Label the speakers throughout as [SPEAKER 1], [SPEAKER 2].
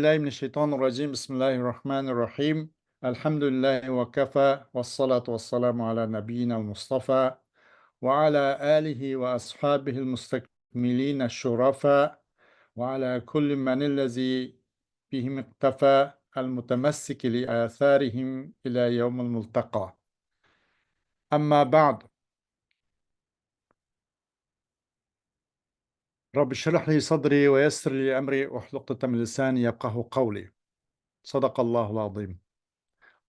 [SPEAKER 1] بالله من الشيطان الرجيم بسم الله الرحمن الرحيم الحمد لله وكفى والصلاة والسلام على نبينا المصطفى وعلى آله وأصحابه المستكملين الشرفاء وعلى كل من الذي بهم اقتفى المتمسك لآثارهم إلى يوم الملتقى أما بعد رب اشرح لي صدري ويسر لي أمري واحلل عقدة من لساني يفقهوا قولي صدق الله العظيم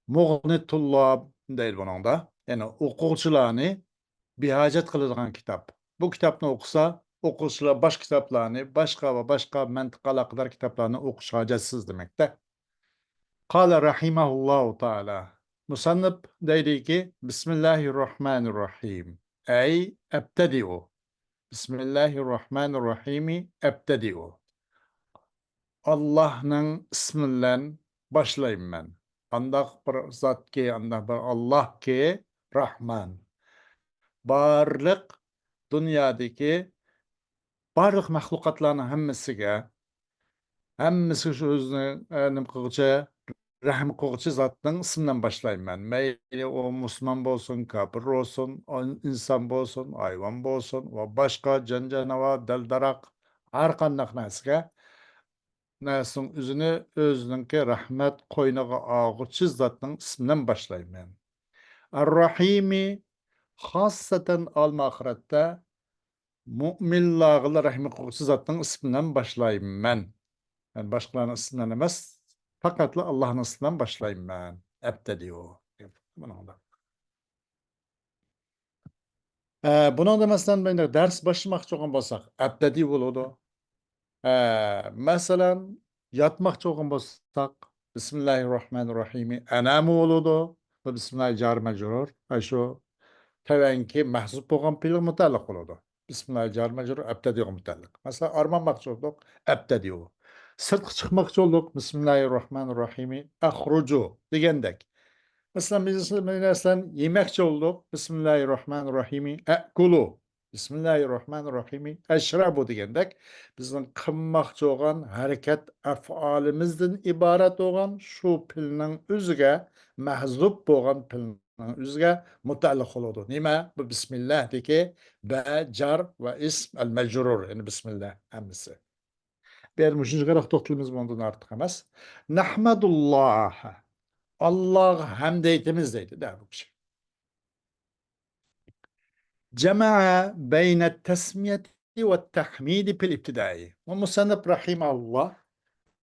[SPEAKER 1] Muğni tullab deyil bunun da. Yani okuwçylarny bihajat kıladigan kitap. Bu kitapni okusa, okuwçylar baş kitaplarny, başga we başga mentik alakadar kitaplarny okuş hajatsız demekde. Kâle rahimahullahu taala. Musannif deydi ki Bismillahirrahmanirrahim. Ey ebtedi'u. Bismillahirrahmanirrahim. Ebtedi'u. Allah'ın isminden başlayayım ben. Andaq bir zat ki, andaq bir Allah ki Rahman. Barlık dünyadaki barlık mahlukatlarının hemmisi şu özünü nim kılgıça, rahim kılgıça zatın isminden başlayayım ben. Meyli o Müslüman bolsun, kafir olsun, o insan bolsun, hayvan bolsun, ve başka canavar, deldarak, her kandak näsige näsinin üzünü özününki rahmet koynağa ağıçı zatının isminden başlayayım ben. Ar-Rahimi hassaten al-ahirette mu'minlarga rahmi kılgıçı zatının isminden başlayayım ben. Yani başkalarının isminden emas, fakatla Allah'ın isminden başlayayım ben. Ebtediyor. Bunun da. Bunun da mesela ben de ders başlamak bolsak, basak. Ebtedi buludu. Mesela yatmak bolsak, Bismillahirrahmanirrahim. Enamu buludu. Ve Bismillah jar mecrur. Şu tevenki mahzup bolgan pili mutallaq boludu. Bismillah jar mecrur ebtedi mutallaq. Mesela armanmakçı olduk, ebtedi o. Sırtqa çıkmakçı olduk, Bismillahirrahmanirrahim. Ahrucu degендek. Mesela biz mesela yemekçi olduk, Bismillahirrahmanirrahim. Ekulu. Bismillahirrahmanirrahim. Eşrabu degендek. Bizning qilmoqchi bo'lgan harakat afolimizdan iborat bo'lgan shu pilning o'ziga mahzub bo'lgan pilning o'ziga mutaalliq bo'ladi. Nima? Bu bismillah ba jar va ism al majrur, ya'ni bismillah hammasi. Bir mushinga qarab to'xtalamiz bundan ortiq emas. Nahmadulloh. Allah hamd eytimiz deydi da bu kishi. Cema'a beyne tesmiyeti ve tahmidi fil ibtidai. Ve musannif rahimahullah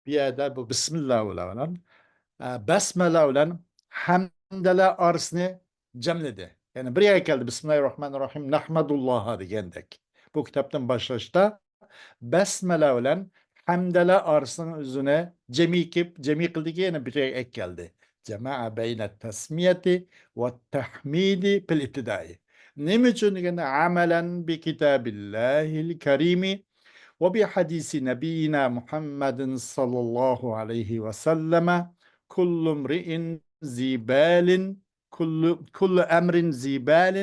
[SPEAKER 1] bir yerde bu Bismillah ulan Besmele ulan hamdele arasını cemledi. Yani bir yere geldi Bismillahirrahmanirrahim Nahmedullah'a degendek. Bu kitaptan başlaşta Besmele ulan hamdele arasının üzerine cemi kıldı ki yani bir yere ek geldi. Cema'a beyne tesmiyeti ve tahmidi fil ibtidai. نمتن عملا بكتاب الله الكريم وبحديث نبينا محمد صلى الله عليه وسلم كل امرئ ذي بال كل أمر ذي بال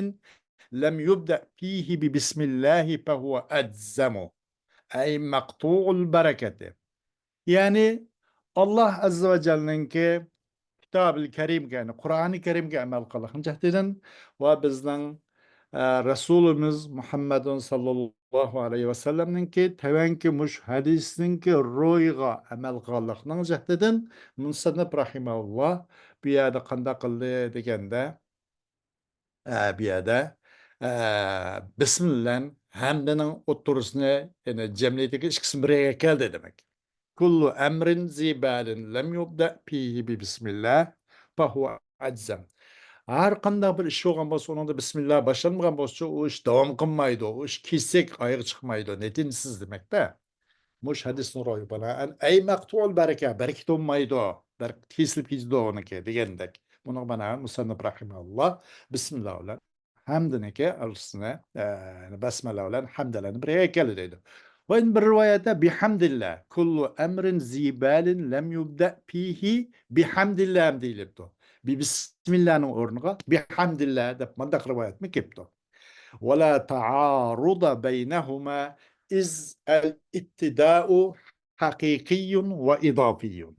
[SPEAKER 1] لم يبدأ فيه ببسم الله فهو أجزم أي مقطوع البركة. Yani Allah Azze ve Celle'ninki Kitab-ı Kerim yani Kur'an-ı Kerim'e amel kılın cahdeden ve bizden Resulümüz Muhammedun sallallahu aleyhi ve sellem'ninki tevenki muş hadisninki royga amel kılın cahdeden Musannif rahimahullah bir yerde kanda kıldı degende bir yerde Bismillah hamdının oturusunu yani cemliyeteki ikisini bir araya geldi demek. Kullu emrin zibalin lem yubda fihi bi bismillah fahuve aczem. Her qanday bir iş bolgan bolsa onunda bismillah başlanmagan bolsa o iş davam kılmaydı. O iş kesek ayık çıkmaydı. Netinsiz demek de. Muş hadis nuroyu bana ey maktu'ul bereke bereket olmaydı. Bereket kesilip gizdi onunki degendek. Bunu bana Musannif rahimahullah bismillah ulan hamdineki arasına besmele ulan hamdelen bir ekeli dedi. Ve in bir rivayette bihamdillah kullu emrin zibalin lem yubda fihi bihamdillah deyilipdi. Bir bismillah'ın ornuğa bihamdillah dep mandak rivayet mi kepti. Ve la ta'aruda beynehuma iz el ittida'u haqiqiyyun ve idafiyyun.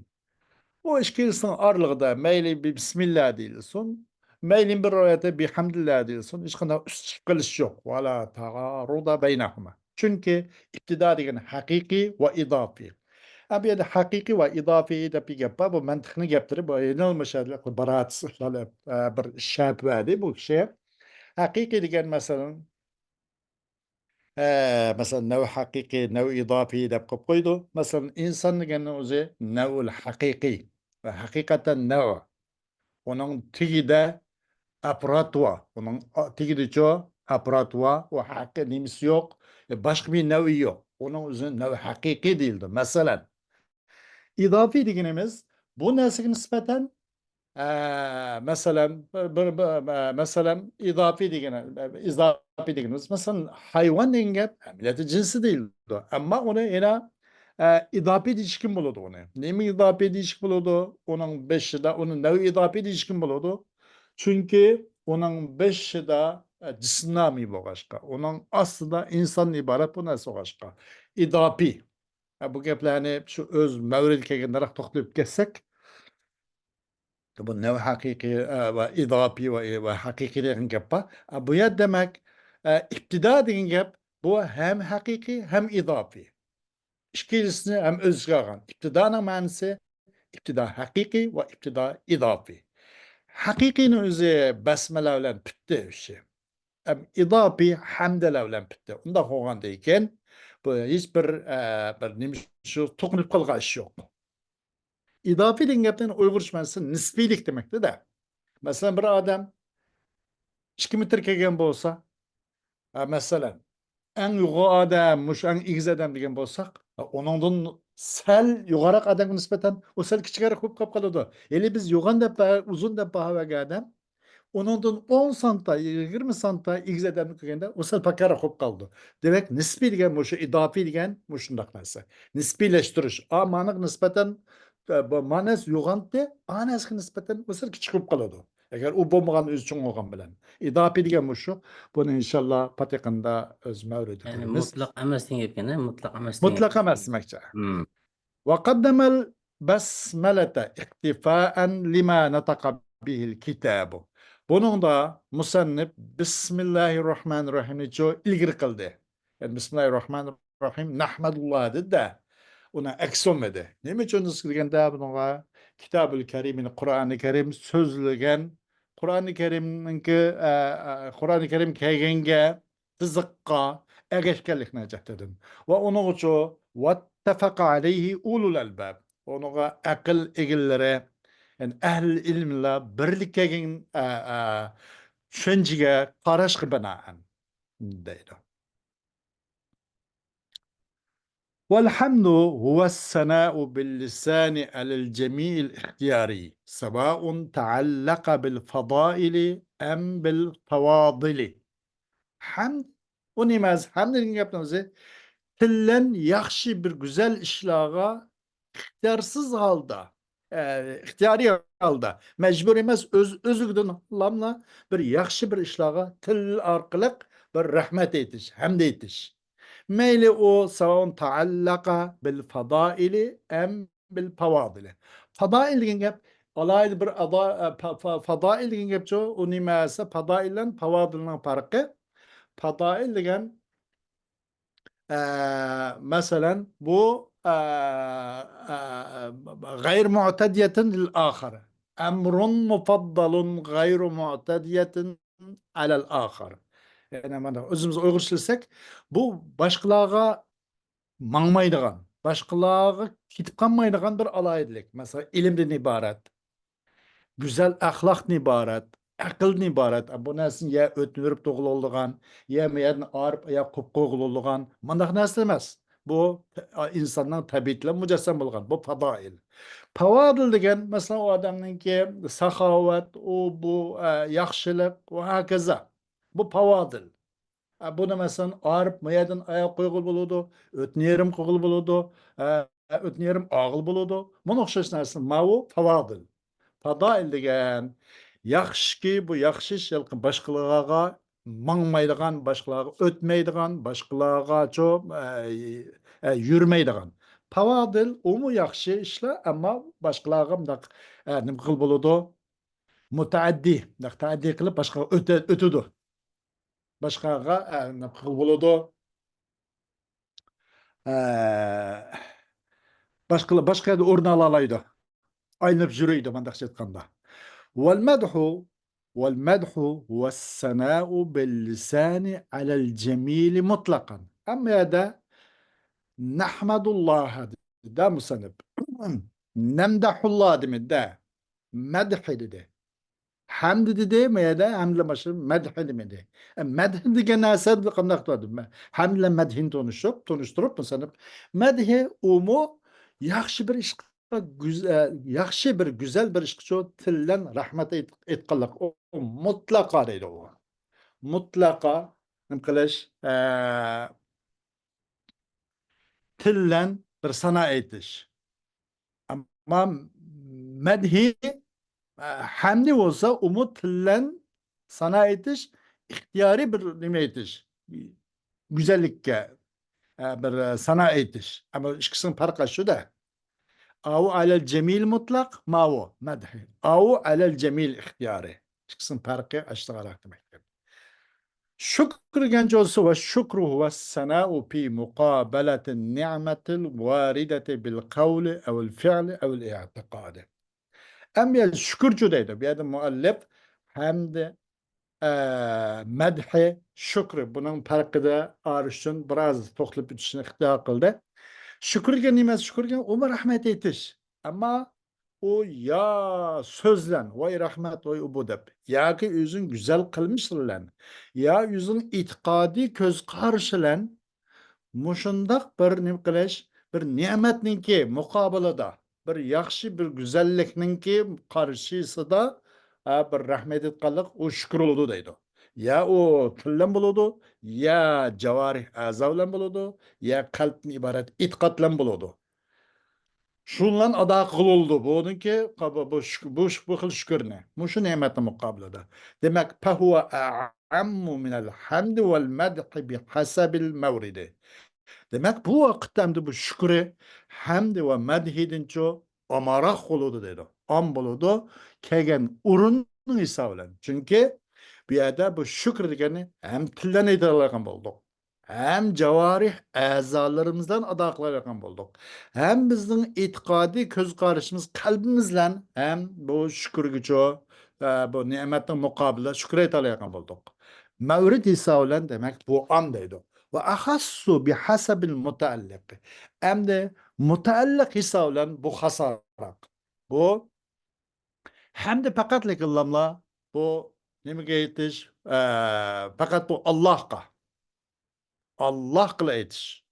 [SPEAKER 1] O işkilisinin arlıqda meyli bir Bismillah deyilsin, meylin bir rivayete bir hamdillah deyilsin. Hiç kadar üst çıkılış yok. Ve la ta'aruda beynahuma. Çünkü iptida degen hakiki ve idafi. Abi ya da hakiki ve idafi de bir gap var. Bu mantıkını gaptırıp bu ne olmuş baraat bir şart verdi bu şey. Hakiki degen mesela nev hakiki, nev idafi de koydu. Mesela insan degen o'zi nev'ul hakiki ve hakikaten nev. Onun tigide aparat var. Onun tigide çoğu aparat var. O hakkı nimsi yok. Başka bir nevi yok. Onun özü nevi hakiki değildir. Mesela idafi degenimiz bu nesline nispeten mesela mesela izafi degenimiz mesela hayvan degen milleti cinsi değildir. Ama onu yine idafi değişkin buludu onu. Nemi idafi değişkin buludu? Onun beşi de onun nevi idafi değişkin buludu. Çünkü onun beşi de cisnami bu başka. Onun aslında insan ibaret bu nasıl başka? İdafi. Bu geplerini şu öz mevrid kelgenlere toklayıp geçsek bu nev hakiki ve idafi ve hakiki degen gep var. Bu ya demek iptida degen gep bu hem hakiki hem idafi. İkilisini hem özgüren. İptidanın manası iptida hakiki ve iptida idafi. Hakikinin özü besmele bilen bitti işi. Hem idafi hamdele bilen bitti. Unda hoğandayken bu hiçbir bir neymiş şu tokunup kalgan iş yok. İdafi degen gepten Uygurçması nisbilik demekti de. Mesela bir adam 2 metre kelgen bolsa, mesela en yukarı adam, muş en igiz adam degen bolsak, onundan sel yukarı adamga nispeten o sel kiçigerak köp kapkalıdı. Eli biz yoğun dep uzun dep bahaga adam, onundan 10 santa, 20 santa igiz adam kelgende o sel pakara köp kaldı. Demek nispi degen muşu idafi degen muşundaq narsa. Nisbileştiriş. Manık nispeten bu manas yoğantı, anasga nispeten o sel kiçik köp kalıdı. Eğer o bolmagan öz üçün olgan bilen. İdafi degen muşu. Bunu inşallah patikanda öz mevrid
[SPEAKER 2] Yani
[SPEAKER 1] etimiz.
[SPEAKER 2] mutlak emas degan gapkan, mutlaq emas degan.
[SPEAKER 1] Mutlak emas demekçe.
[SPEAKER 2] Hmm.
[SPEAKER 1] وقدم البسملة اقتفاء لما نطق به الكتاب. Bunun da musannif Bismillahirrahmanirrahim diye ilgiri kıldı. Yani Bismillahirrahmanirrahim nahmedullah dedi de ona eksolmedi. Ne için degende bunga Kitab-ül Kerim'in Kur'an-ı Kerim sözlügen Kur'an-ı Kur'an-ı Kerim kelgenge tızıkka egeşkellikne dedim. Ve onun için واتفق عليه أولو الألباب. Onuğa akıl egilleri, yani ehl ilmle birlikte düşünceye karşı binaen deydi. والحمد هو الثناء باللسان على الجميع الاختياري سواء تعلق بالفضائل أم بالفواضل. Hamd, o nimaz, hamd dediğin yaptığımızı tillen yaxşı bir güzel işlağa ihtiyarsız halda, ihtiyari halda, mecbur emas özügden lamla bir yaxşı bir işlağa til arqılık bir rahmet etiş, hamd etiş. Meyli o savun taallaka bil fadaili em bil pavadili. Fadail degan gap alaylı bir fadail degan gap ço o nimasi fadaillan pavadilning farqi. Fadail degan مثلا bu غير معتدية للآخر أمر مفضل غير معتدية على الآخر. Yani mana özümüz Uygurçalsak bu başkalarga mangmaydigan, başkalarga kitip kalmaydigan bir alaydilik. Mesela ilimden ibaret, güzel ahlakdan ibaret, akıldan ibaret. Bu narsa ya ötünürüp doğululgan, ya meyen arıp ya kup qoğululgan. Mandaq narsa emas. Bu insanın tabiatla mücessem bolgan. Bu fadail. Pavadil degan mesela o adamninki saxavat, o bu yaxşılık ve hakaza. Bu pavadil. Bunu mesela arıp meyen ayak qoğul buludu, ötünerim qoğul buludu, ötünerim ağıl buludu. Bunu oxşaş narsa mavu pavadil. Fadail degan yaxshi bu yaxshi ish boshqalarga mangmaydigan, boshqalarga o'tmaydigan, boshqalarga yurmaydigan. Pavadil umu yaxshi ishlar, ammo boshqalarga bundaq nima qil bo'ladi? Mutaaddi, taaddi qilib boshqaga o'tadi. Boshqaga nima qil bo'ladi? Boshqa yerda o'rn ola oladi. Aylanib yuriydi, mandaqcha aytganda. والمدح والمدح هو الثناء باللسان على الجميل مطلقا. أما هذا نحمد الله، ده مصنف. نمدح الله ده مدح ده حمد ده ما يدا حمد ماشي مدح ده مدح ده ناسد قمنا قطعد حمد مدحين تونuşturup مصنف مدح umu yaxshi bir ish, yaxshi bir güzel bir ishqi tillan rahmat aytqanlik mutlaqo deydi u. Mutlaqo nima qilish, tillan bir sana aytish. Ama madhi hamdi olsa umut tillan sana aytish ixtiyori bir nima aytish. Güzellikka bir sana aytish. Ama ikkisining farqi shuda. أو على الجميل مطلق ما هو مدحي، أو على الجميل اختياري. شخصن فرقي أشتغل أكتب. شكر جنجوز هو الشكر هو الثناء في مقابلة النعمة الواردة بالقول أو الفعل أو الاعتقاد. أما الشكر جديد بهذا المؤلف حمد مدح شكر bunun farkı da arışın biraz toxlup bütüşünü ixtiyar kıldı. Şükürgen nimesi şükürgen oma rahmet etiş. Ama o ya sözlen vay rahmet vay ubudep. Ya ki yüzün güzel kılmışlan. Ya yüzün itikadi köz karşılan. Muşundak bir nimkeleş bir nimetninki mukabalada. Bir yakşı bir güzellikninki karşısında bir rahmet etkalık o şükür oldu deydi. Ya o tillen buludu, ya cavarih azavlen buludu, ya kalbin ibaret itikatlen buludu. Şunlan ada kılıldı. Bununki bu xil şükürne. Muşu nimetin mukabilede. Demek fehuve a'ammu minel hamdi vel medhi bihasabil mevridi. Demek bu vakitte bu şükürü hamdi ve medhidinço amarak oludu dedi. Am buludu kegen urun isavlen. Çünkü bir yerde bu şükür degeni hem tilden edilen bulduk. Hem cavarih azalarımızdan ada kılarak bulduk. Hem bizden itikadi köz karışımız kalbimizle hem bu şükür gücü bu nimetin mukabele şükür etalayak bulduk. Mevrid isavlen demek bu andaydı. Ve ahassu bihasabil muteallik. Hem de muteallik hisavlen bu hasarak. Bu hem de fakat lekillamla bu nime geytiş fakat bu Allah'a Allah kıla etiş.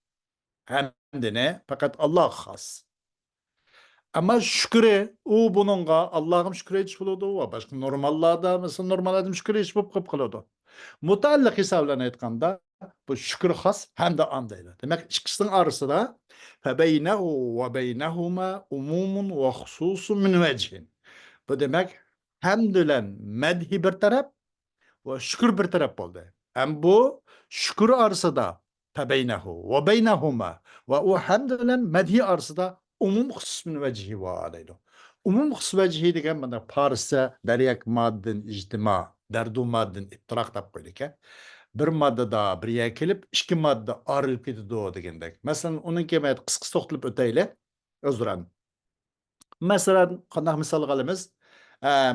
[SPEAKER 1] Hem de ne? Fakat Allah has. Ama şükürü o bununla Allah'ım şükür etiş buludu. Ve başka normallarda mesela normal adam şükür etiş bulup kılıdı. Mutallik hesablarına etkanda bu şükür has hem de andaydı. Demek ikisinin arasında febeynehu ve beynehuma umumun ve hususun min vecihin. Bu demek hamdülen medhi bir taraf ve şükür bir taraf oldu. Hem bu şükür arasında febeynehu ve beynehuma ve o hamdülen medhi arasında umum husus min vecihi vardı. Umum husus vecihi degen bana Paris'te deryak maddin ictima, derdu maddin ittirak tap koyduk ya. Bir maddada bir kelip, iki madde ayrılıp ketidi o degендek. Mesela onun kemet kıs toxtulup öteyle, özduran. Mesela qandaq misal qalamiz?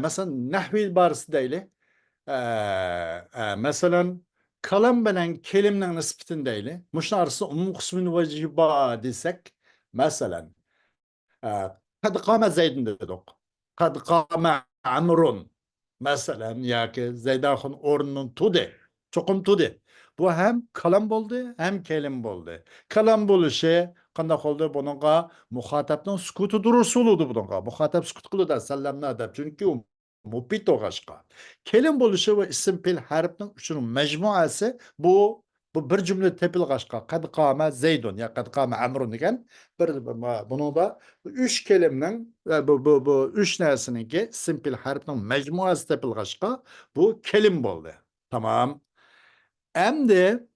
[SPEAKER 1] Mesela nahvi barisi deyli. Mesela kalam bilen kelimnin nisbitin deyli. Muşun arası umum kısmını vaciba desek. Mesela قد قام زيد dedik. قد قام عمرو. Mesela ya ki Zeydah'ın ornun tude. Çokum tude. Bu hem kalam oldu hem kelim oldu. Kalam buluşu qandaq oldu bununla muhatapның sukutu durursu oldu bununla. Muhatap sukut kılı da sallamna adab. Çünkü o mupit oğaşqa. Kelim buluşu ve isim pil harfinin üçünün mecmuası bu bir cümle tepilgaçqa. Kad qama Zeydun ya kad qama Amrun degen bunu da üç kelimden bu üç nersininki simpil harfinin mecmuası tepilgaçqa bu kelim oldu. Tamam. Hem de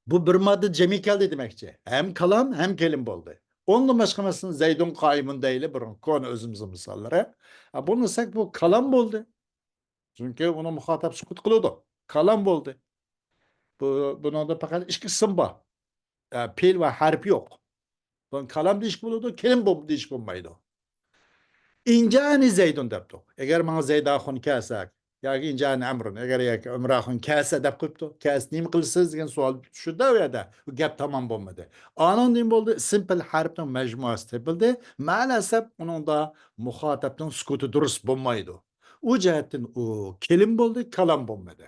[SPEAKER 1] Bu bir madde cemi keldi demekçi. Hem kalam hem kelim boldu. Onun başkamasının Zeydun kaimun değil, bir konu özümüzün misalları. Bunu sak bu kalam boldu. Çünkü onu muhatap sukut kılıdı. Kalam boldu. Bunun da fakat iki isim var. Pil ve harp yok. Bunun kalam diş buludu, kelim diş bulmaydı. İncani Zeydun deptu. Eğer bana Zeyda hun kasak, ya incani Amrun, eğer ya Ömrü hun kasa dep kıptı. Kas neyim kılsız diyen sual şu da ya da bu gap tamam bulmadı. Anın neyim oldu? Simple harpten mecmuası tepildi. Maalesef onun da muhataptan skutu dürüst bulmaydı. O cihetten o kelim buldu, kalam bulmadı.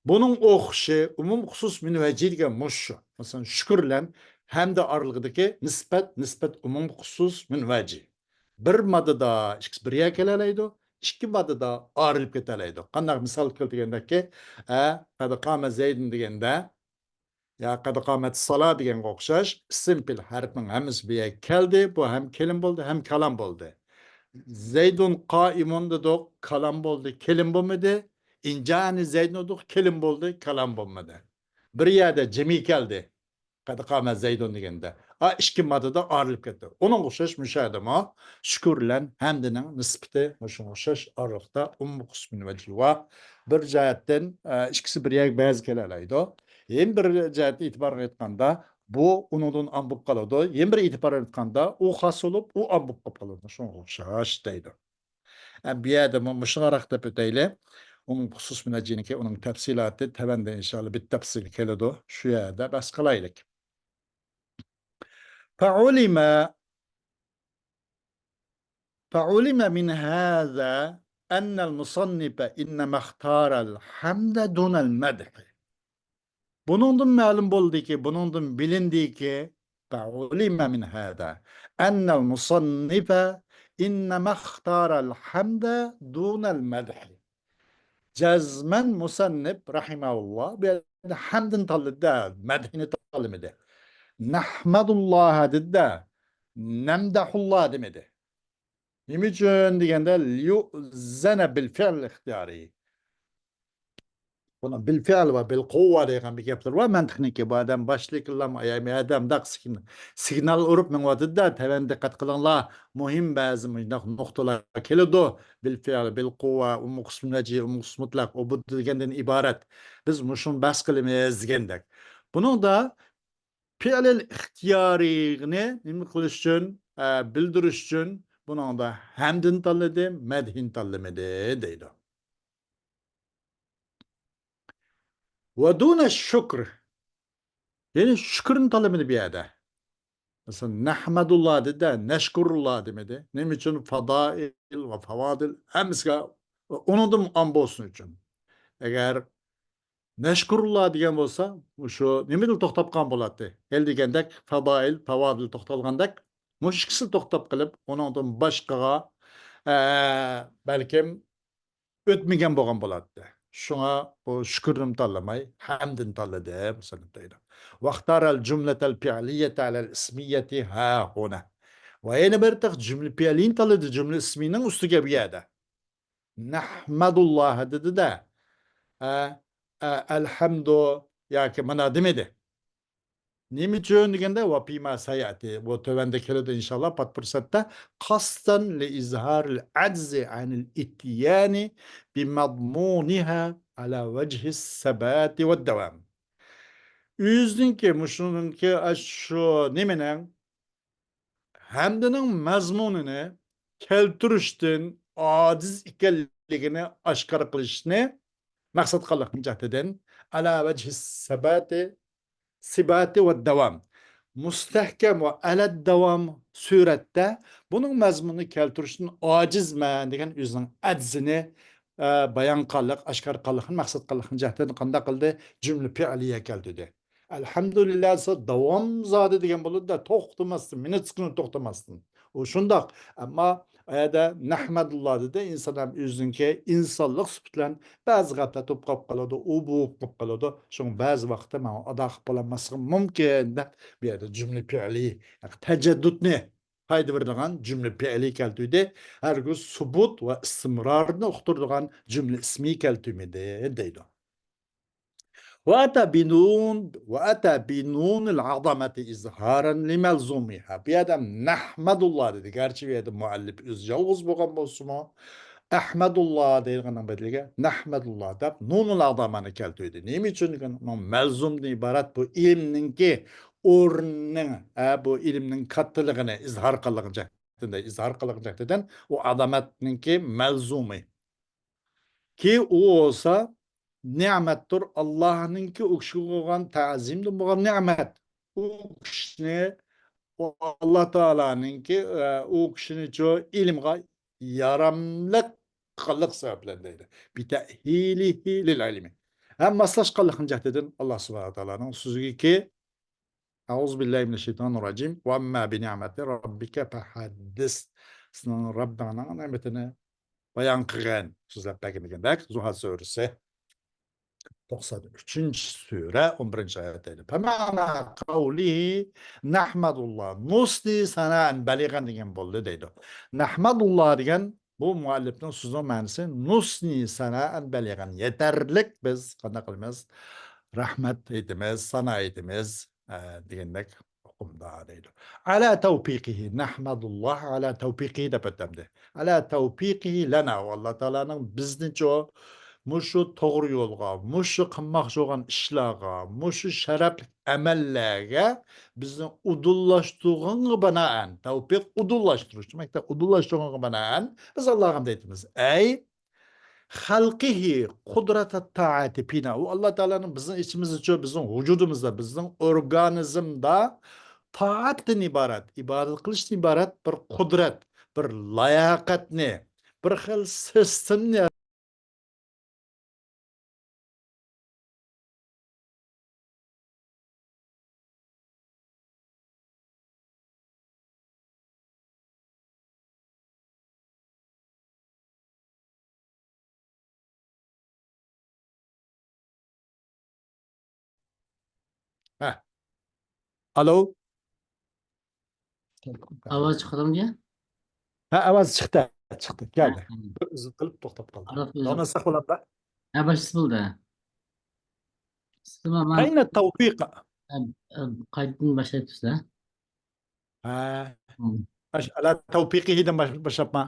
[SPEAKER 1] Bunun oxşu, umum xusus münvecilge muşşu. Mesela şükürlen hem de aralığındaki nispet umum xusus münveci. Bir maddada bir keleleydi, iki maddada ayrılıp keteleydi. Kandak misal keltigendeki kad kâme zeydin degende ya kad kâmet salâ degen okşaş simple harfin hemiz bir keldi. Bu hem kelim boldu hem kalam boldu. Zeydun kaimun dedik, kalam boldu, kelim bolmadı. İncani Zeydun dedik, kelim boldu, kalam bolmadı. Bir yerde cemi geldi. Kad kâme Zeydun degende. İşki maddada ayrılıp gitti. Onun okşaş müşahedema şükürlen hemdinin nispeti müşün okşaş aralıkta kısmını ve civa. Bir cihetten işkisi bir yer beyaz keleleydi. Yen bir cihette itibar etkanda bu unudun ambuk kaladı. Yen bir itibar etkanda o has olup o ambuk kapalı. Şun okşaş deydi. Bir yerde müşün arakta pöteyle onun husus münecini ki onun tefsilatı tevende inşallah bir tefsil keledi. Şu yerde bas kalaylık. فعلم فعلم من هذا أن المصنف إنما اختار الحمد دون المدح. Bunundan ma'lum boldu ki, bunundan bilindi ki, فعلم من هذا أن المصنف إنما اختار الحمد دون المدح. Cezmen musannif rahimahullah bir hamdın tallıda, medhini tallimede. Nahmadullah dedi, nemdahullah demedi. Niçin degende yu'zene bil fi'l ihtiyari. Buna bil fi'l ve bil kuvve degan bir gaplar var. Men texniki bu adam başlıklam yani adam da signal urup men vatida teven dikkat kılınla muhim bazı noktalar keledi. Bil fi'l bil kuvve umu kısmınaci umu mutlak o bu degenden ibaret. Biz muşun bas kılımız degendek. Bunu da fi'l ihtiyarını nima qilish uchun, bildirish uchun bunun da hamdin tanladi, medhin tanlamadi deydi. Ve dune şükr. Yani şükrün tanlamadi bir yerde. Mesela nahmedullah dedi, neşkurullah demedi. Ne için? Fadail ve favadil. Hemsi onun da ambosun için. Eğer Neşkurullah diyen bolsa, şu nimedil toktap kan bolatti. El degendek, fadail, favadil toktalgandek, muş ikisi toktap kılıp, onundan başkaga belkim ötmegen boğan bolatti. Şuna bu şükürüm tallamay, hamdin talladı, bu sanıttaydı. Vaktaral cümletel fi'liyete alel ismiyeti ha huna. Ve yine bir tek cümle fi'liyin talladı, cümle isminin üstüge bir yerde. Nahmadullah dedi de, elhamdu ya ki bana demedi. Niçin degende ve pima sayati bu tövendekilerde de inşallah pat fırsatta kasten li izharil aczi anil ityani bi madmuniha ala vecihi sebati ve devam. Üzdün ki muşunun ki şu nimenen hamdının mazmununu keltiriştin aciz ikelligini aşkar kılışını maksat kıllık cahdeden ala vecihi sebati sibati ve devam. Mustahkem ve aled devam surette bunun mazmunu keltirişin acizmen degen üzünün adzini bayan kallık, aşkar kallıkın, maksat kallıkın cahdeden kanda kıldı cümle fi'liye keldi. Elhamdülillah devam zadı degen buludu da toxtamasın, minutskunu toxtamasın. O şundak ama ayada nahmadullah dedi insanlar üzünke insanlık süpütlen bazı gaplar top kaladı, o bu kap kaladı. Şun bazı vakti ma adak bulanması mümkün de bir yerde cümle fi'li teceddüt ne? Haydi verdiğin cümle fi'li keltüyde her gün subut ve istimrarını okturduğun cümle ismi keltümede deydi. وأتى بنون العظمة إظهارا لملزومها بيدم نحمد الله dedi. Gerçi بيدم muallif üzcavuz boğan bolsuma Ahmedullah deyilgenen bedlige Nahmedullah dep nunul azamani keltiydi. Neymi için melzumdan ibaret bu ilimninki ornun bu ilimnin kattılığını izhar kılınacak. İzhar kılınacak deden o azametninki melzumi. Ki o olsa nimettir Allah'ınki o kişi olan tazimdir bu nimet. O kişine o Allah Teala'nınki o kişinin çoğu ilimga yaramlık kıllık sebeplendeydi. Bir tehilihi lil ilmi. Hem maslaş kıllıkınca dedin Allah subhanahu wa ta'ala'nın sözü ki Euzubillahimineşşeytanirracim ve emmâ bi ni'meti rabbike fehaddis. Senin Rabbana nimetini bayan kıgan. Sözler beklemegendek Zuhal suresi 93. sure 11. ayetleri. Fema'na kavlihi nahmadullah. Nusli sana'en beligan degen boldu deydi. Nahmadullah degen bu muallifin sözünün manisi nusni sana'en beligan. Yeterlik biz qanday qilamiz? Rahmet etimiz, sana etimiz degandek oqumda deydi. Ala tevfiqihi nahmadullah ala tevfiqihi deb ötemdi. Ala tevfiqihi lana Allah Teala'nın bizni çoğu Muşu toğru yolga, muşu qılmoqçı olan işlarga, muşu şərəfli əməllərə bizni udullaşdığına binaən, tevfik udullaşdırış deməkdir. Udullaşdığına binaən biz Allah'a hamd etimiz. Ey halqihi kudrete taati pina. O Allah Teala'nın bizim içimiz için, bizim vücudumuzda, bizim organizmda taatdan ibaret, ibadet kılıştan ibaret bir kudret, bir layakatni, bir xil sistemni Heh. Alo.
[SPEAKER 2] Ovoz chiqdimga?
[SPEAKER 1] Ha, ovoz chiqdi, chiqdi,
[SPEAKER 2] Ha,
[SPEAKER 1] keldi. Bir uzun qilib to'xtab qoldi.
[SPEAKER 2] Arif o'zi.
[SPEAKER 1] Davom etsak bo'ladimi?
[SPEAKER 2] Bosh bo'ldi. Sizma men
[SPEAKER 1] Qayna tavfiq.
[SPEAKER 2] qaytadan boshlayapsizlar.
[SPEAKER 1] Ha,
[SPEAKER 2] Hmm.
[SPEAKER 1] ala tavfiqidan boshlabman.